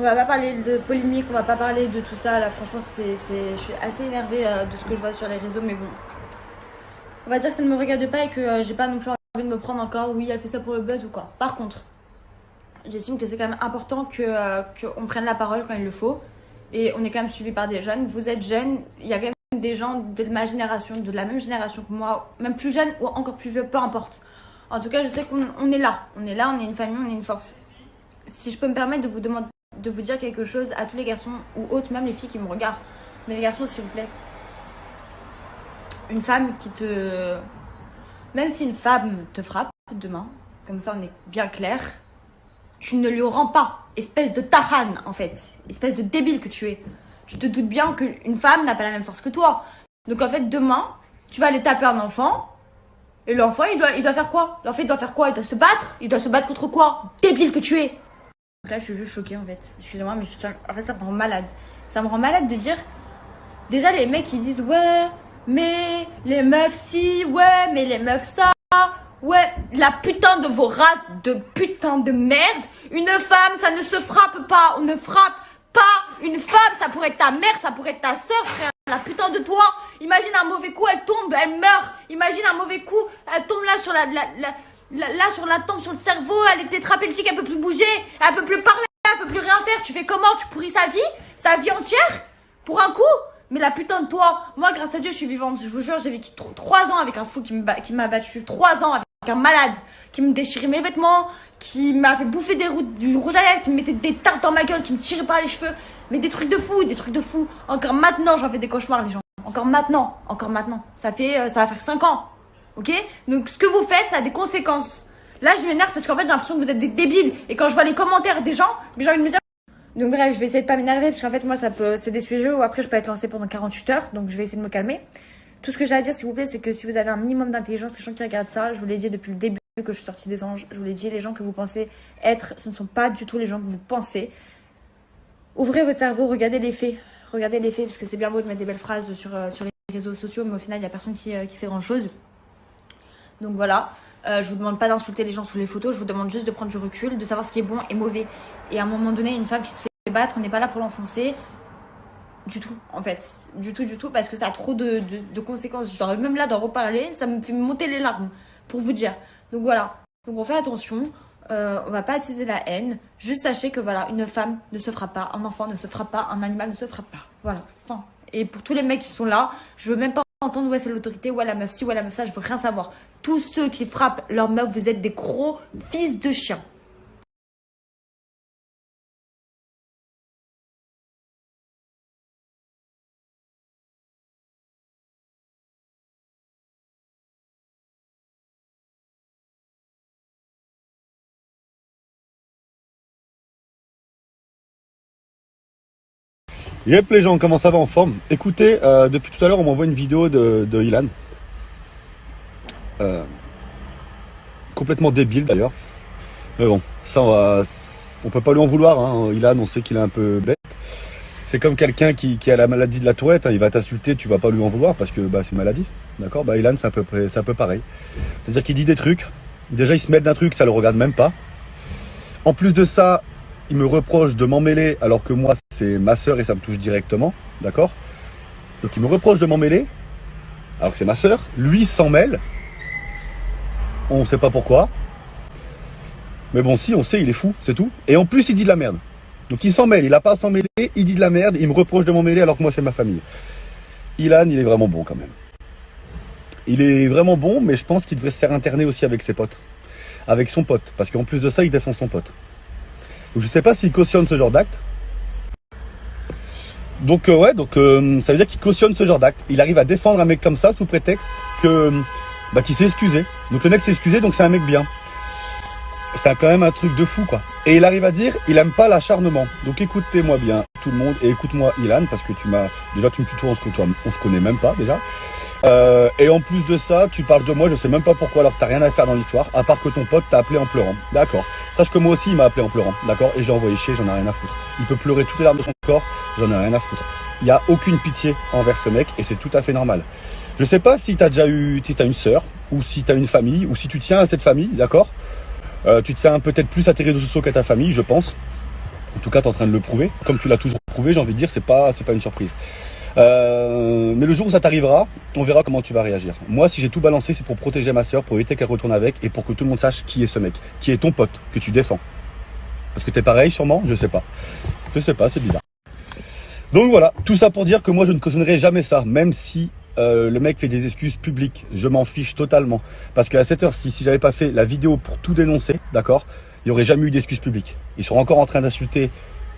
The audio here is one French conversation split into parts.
va pas parler de polémique, on va pas parler de tout ça. Là, franchement, je suis assez énervée de ce que je vois sur les réseaux, mais bon. On va dire que ça ne me regarde pas et que j'ai pas non plus envie de me prendre encore. Oui, elle fait ça pour le buzz ou quoi. Par contre, j'estime que c'est quand même important qu'on prenne la parole quand il le faut. Et on est quand même suivi par des jeunes. Vous êtes jeunes, il y a quand même des gens de ma génération, de la même génération que moi, même plus jeunes ou encore plus vieux, peu importe. En tout cas, je sais qu'on est là. On est là, on est une famille, on est une force. Si je peux me permettre de vous demander, de vous dire quelque chose à tous les garçons ou autres, même les filles qui me regardent. Mais les garçons, s'il vous plaît. Une femme qui te... Même si une femme te frappe demain, comme ça on est bien clair, tu ne lui rends pas, espèce de tarane en fait, espèce de débile que tu es. Tu te doutes bien qu'une femme n'a pas la même force que toi. Donc en fait demain, tu vas aller taper un enfant, et l'enfant il doit faire quoi? L'enfant il doit faire quoi? Il doit se battre? Il doit se battre contre quoi? Débile que tu es. Donc là je suis juste choquée en fait, excusez-moi mais en fait ça me rend malade. Ça me rend malade de dire, déjà les mecs ils disent ouais... Mais les meufs si, ouais, mais les meufs ça, ouais, la putain de vos races de putain de merde. Une femme, ça ne se frappe pas, on ne frappe pas une femme, ça pourrait être ta mère, ça pourrait être ta soeur, frère, la putain de toi. Imagine un mauvais coup, elle tombe, elle meurt. Imagine un mauvais coup, elle tombe là sur là sur la tempe, sur le cerveau, elle est tétraplégique, elle peut plus bouger, elle peut plus parler, elle peut plus rien faire. Tu fais comment? Tu pourris sa vie entière, pour un coup? Mais la putain de toi, moi grâce à Dieu je suis vivante, je vous jure, j'ai vécu 3 ans avec un fou qui m'a battu, 3 ans avec un malade qui me déchirait mes vêtements, qui m'a fait bouffer du rouge à lèvres, qui me mettait des tartes dans ma gueule, qui me tirait par les cheveux, mais des trucs de fou. Encore maintenant j'en fais des cauchemars les gens, encore maintenant, ça va faire 5 ans, ok? Donc ce que vous faites ça a des conséquences. Là je m'énerve parce qu'en fait j'ai l'impression que vous êtes des débiles, et quand je vois les commentaires des gens, j'ai envie de me dire... Donc bref, je vais essayer de pas m'énerver parce qu'en fait moi c'est des sujets où après je peux être lancée pendant 48 heures, donc je vais essayer de me calmer. Tout ce que j'ai à dire s'il vous plaît, c'est que si vous avez un minimum d'intelligence, les gens qui regardent ça, je vous l'ai dit depuis le début que je suis sortie des anges, je vous l'ai dit, les gens que vous pensez être, ce ne sont pas du tout les gens que vous pensez. Ouvrez votre cerveau, regardez les faits, parce que c'est bien beau de mettre des belles phrases sur les réseaux sociaux, mais au final il n'y a personne qui fait grand chose. Donc voilà. Je vous demande pas d'insulter les gens sous les photos, je vous demande juste de prendre du recul, de savoir ce qui est bon et mauvais. Et à un moment donné, une femme qui se fait battre, on n'est pas là pour l'enfoncer. Du tout, en fait. Du tout, parce que ça a trop de conséquences. Genre, même là, d'en reparler, ça me fait monter les larmes, pour vous dire. Donc voilà. Donc on fait attention, on va pas attiser la haine. Juste sachez que voilà, une femme ne se frappe pas, un enfant ne se frappe pas, un animal ne se frappe pas. Voilà, fin. Et pour tous les mecs qui sont là, je veux même pas entendre ouais c'est l'autorité, ouais la meuf ci, ouais la meuf ça, je veux rien savoir. Tous ceux qui frappent leur meuf, vous êtes des gros fils de chiens. Yep les gens, comment ça va en forme? Écoutez, depuis tout à l'heure on m'envoie une vidéo de Ilan. Complètement débile d'ailleurs. Mais bon, ça on peut pas lui en vouloir, hein. Ilan, on sait qu'il est un peu bête. C'est comme quelqu'un qui a la maladie de la Tourette, hein. Il va t'insulter, tu vas pas lui en vouloir parce que c'est une maladie. D'accord? Ilan c'est un peu pareil. C'est-à-dire qu'il dit des trucs, déjà il se mêle d'un truc, ça le regarde même pas. En plus de ça, il me reproche de m'en mêler alors que moi c'est ma soeur et ça me touche directement, d'accord? Donc il me reproche de m'en mêler alors que c'est ma soeur, lui s'en mêle, on sait pas pourquoi, mais bon si on sait, il est fou, c'est tout. Et en plus il dit de la merde, donc il s'en mêle, il a pas à s'en mêler, il dit de la merde, il me reproche de m'en mêler alors que moi c'est ma famille. Ilan il est vraiment bon quand même, il est vraiment bon, mais je pense qu'il devrait se faire interner aussi avec ses potes, avec son pote, parce qu'en plus de ça il défend son pote. Donc je sais pas s'il cautionne ce genre d'acte. Donc ça veut dire qu'il cautionne ce genre d'acte. Il arrive à défendre un mec comme ça sous prétexte qu'il s'est excusé. Donc le mec s'est excusé, donc c'est un mec bien. C'est quand même un truc de fou quoi. Et il arrive à dire, il aime pas l'acharnement. Donc écoutez-moi bien tout le monde et écoute-moi Ilan parce que tu me tutoies, on se connaît même pas déjà. Et en plus de ça, tu parles de moi, je sais même pas pourquoi, alors que t'as rien à faire dans l'histoire, à part que ton pote t'a appelé en pleurant. D'accord. Sache que moi aussi il m'a appelé en pleurant, d'accord. Et je l'ai envoyé chier, j'en ai rien à foutre. Il peut pleurer toutes les larmes de son corps, j'en ai rien à foutre. Il y a aucune pitié envers ce mec et c'est tout à fait normal. Je sais pas si t'as une sœur ou si t'as une famille ou si tu tiens à cette famille, d'accord. Tu tiens peut-être plus à tes réseaux sociaux qu'à ta famille, je pense. En tout cas, tu es en train de le prouver. Comme tu l'as toujours prouvé, j'ai envie de dire, c'est pas une surprise. Mais le jour où ça t'arrivera, on verra comment tu vas réagir. Moi, si j'ai tout balancé, c'est pour protéger ma soeur, pour éviter qu'elle retourne avec et pour que tout le monde sache qui est ce mec, qui est ton pote, que tu défends. Parce que t'es pareil, sûrement, je sais pas. Je sais pas, c'est bizarre. Donc voilà, tout ça pour dire que moi, je ne cautionnerai jamais ça, même si le mec fait des excuses publiques. Je m'en fiche totalement. Parce qu'à cette heure-ci, si j'avais pas fait la vidéo pour tout dénoncer, d'accord, il n'y aurait jamais eu d'excuses publiques. Ils sont encore en train d'insulter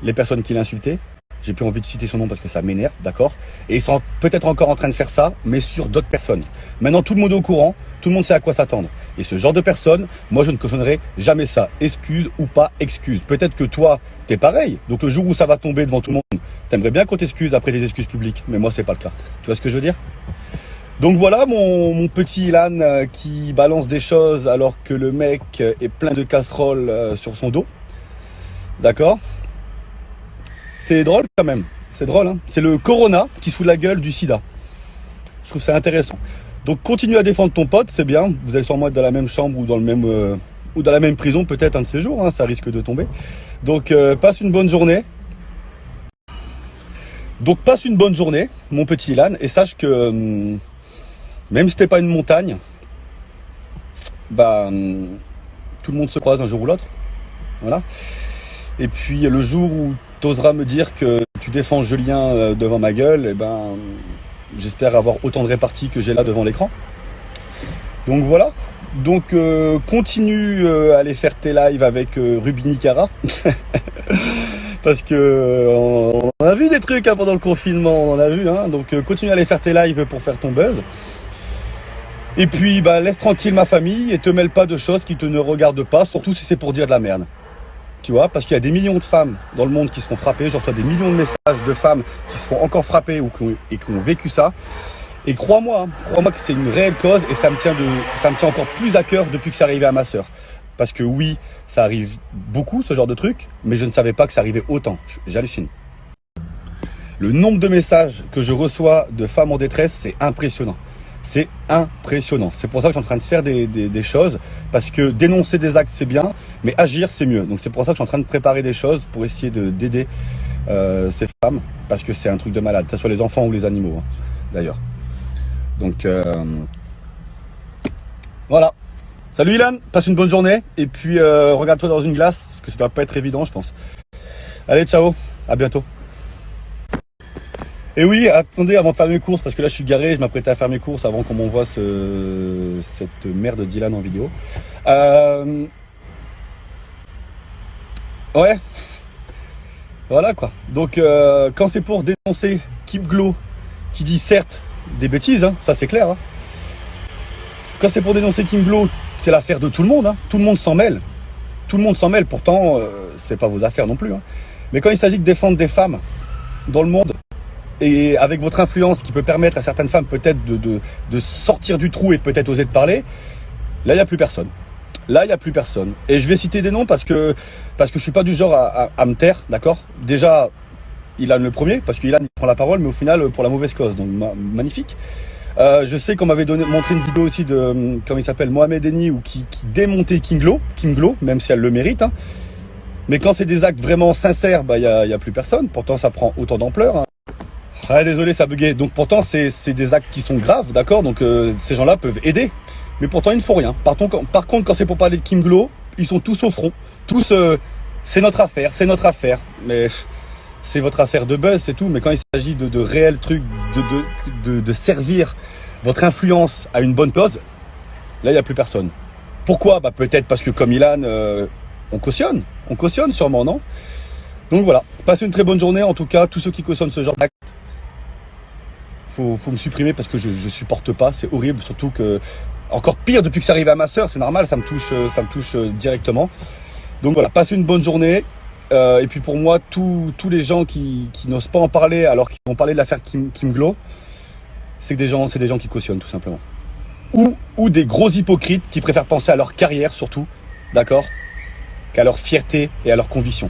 les personnes qui l'insultaient. J'ai plus envie de citer son nom parce que ça m'énerve, d'accord? Et ils sont peut-être encore en train de faire ça, mais sur d'autres personnes. Maintenant, tout le monde est au courant, tout le monde sait à quoi s'attendre. Et ce genre de personnes, moi, je ne cautionnerai jamais ça. Excuse ou pas excuse. Peut-être que toi, t'es pareil. Donc, le jour où ça va tomber devant tout le monde, t'aimerais bien qu'on t'excuse après des excuses publiques. Mais moi, c'est pas le cas. Tu vois ce que je veux dire? Donc voilà mon petit Ilan qui balance des choses alors que le mec est plein de casseroles sur son dos. D'accord? C'est drôle quand même. C'est drôle, hein. C'est le Corona qui se fout de la gueule du sida. Je trouve ça intéressant. Donc continue à défendre ton pote, c'est bien. Vous allez sûrement être dans la même chambre ou dans le même ou dans la même prison peut-être un de ces jours, hein, ça risque de tomber. Donc passe une bonne journée. Mon petit Ilan, et sache que même si t'es pas une montagne, bah tout le monde se croise un jour ou l'autre. Voilà. Et puis le jour où t'oseras me dire que tu défends Julien devant ma gueule, et ben j'espère avoir autant de répartie que j'ai là devant l'écran. Donc voilà. Donc continue à aller faire tes lives avec Ruby Nicara. Parce que on a vu des trucs hein, pendant le confinement, on en a vu. Hein, donc continue à aller faire tes lives pour faire ton buzz. Et puis bah, laisse tranquille ma famille et te mêle pas de choses qui te ne regardent pas, surtout si c'est pour dire de la merde. Tu vois, parce qu'il y a des millions de femmes dans le monde qui seront frappées. Je reçois des millions de messages de femmes qui seront encore frappées ou qui ont vécu ça. Et crois-moi que c'est une réelle cause et ça me tient encore plus à cœur depuis que c'est arrivé à ma sœur. Parce que oui, ça arrive beaucoup ce genre de truc, mais je ne savais pas que ça arrivait autant. J'hallucine. Le nombre de messages que je reçois de femmes en détresse, c'est impressionnant. C'est impressionnant. C'est pour ça que je suis en train de faire des choses, parce que dénoncer des actes c'est bien, mais agir c'est mieux. Donc c'est pour ça que je suis en train de préparer des choses pour essayer d'aider ces femmes, parce que c'est un truc de malade, que ce soit les enfants ou les animaux, hein, d'ailleurs. Donc voilà. Salut Ilan, passe une bonne journée, et puis regarde-toi dans une glace, parce que ça doit pas être évident je pense. Allez, ciao, à bientôt. Et oui, attendez, avant de faire mes courses, parce que là je suis garé, je m'apprêtais à faire mes courses avant qu'on m'envoie cette merde d'Ilan en vidéo. Ouais, voilà quoi. Donc quand c'est pour dénoncer Kim Glow, qui dit certes des bêtises, hein, ça c'est clair. Hein. Quand c'est pour dénoncer Kim Glow, c'est l'affaire de tout le monde, hein. Tout le monde s'en mêle. Tout le monde s'en mêle, pourtant c'est pas vos affaires non plus. Hein. Mais quand il s'agit de défendre des femmes dans le monde, et avec votre influence qui peut permettre à certaines femmes peut-être de sortir du trou et peut-être oser de parler, là il n'y a plus personne. Là il n'y a plus personne. Et je vais citer des noms parce que je suis pas du genre à me taire, d'accord? Déjà, Ilan le premier, parce qu'Ilan il prend la parole, mais au final pour la mauvaise cause, donc magnifique. Je sais qu'on m'avait montré une vidéo aussi de, comment il s'appelle, Mohamed Eni, ou qui démontait Kim Glow, même si elle le mérite. Hein. Mais quand c'est des actes vraiment sincères, bah y a plus personne. Pourtant ça prend autant d'ampleur. Hein. Ah, désolé, ça buguait. Donc pourtant, c'est des actes qui sont graves, d'accord? Donc ces gens-là peuvent aider. Mais pourtant, ils ne font rien. Par contre, quand c'est pour parler de Kim Glow, ils sont tous au front. Tous, c'est notre affaire, c'est notre affaire. Mais c'est votre affaire de buzz, c'est tout. Mais quand il s'agit de réels trucs, de servir votre influence à une bonne cause, là, il n'y a plus personne. Pourquoi? Bah peut-être parce que comme Ilan, on cautionne sûrement, non? Donc voilà, passez une très bonne journée. En tout cas, tous ceux qui cautionnent ce genre d'acte, faut me supprimer parce que je supporte pas, c'est horrible, surtout que encore pire depuis que c'est arrivé à ma sœur, c'est normal, ça me touche directement. Donc voilà, passez une bonne journée. Et puis pour moi, tous les gens qui n'osent pas en parler alors qu'ils vont parler de l'affaire Kim Glow, c'est des gens qui cautionnent tout simplement. Ou des gros hypocrites qui préfèrent penser à leur carrière surtout, d'accord, qu'à leur fierté et à leurs convictions.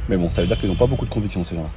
Mais bon, ça veut dire qu'ils n'ont pas beaucoup de convictions ces gens-là.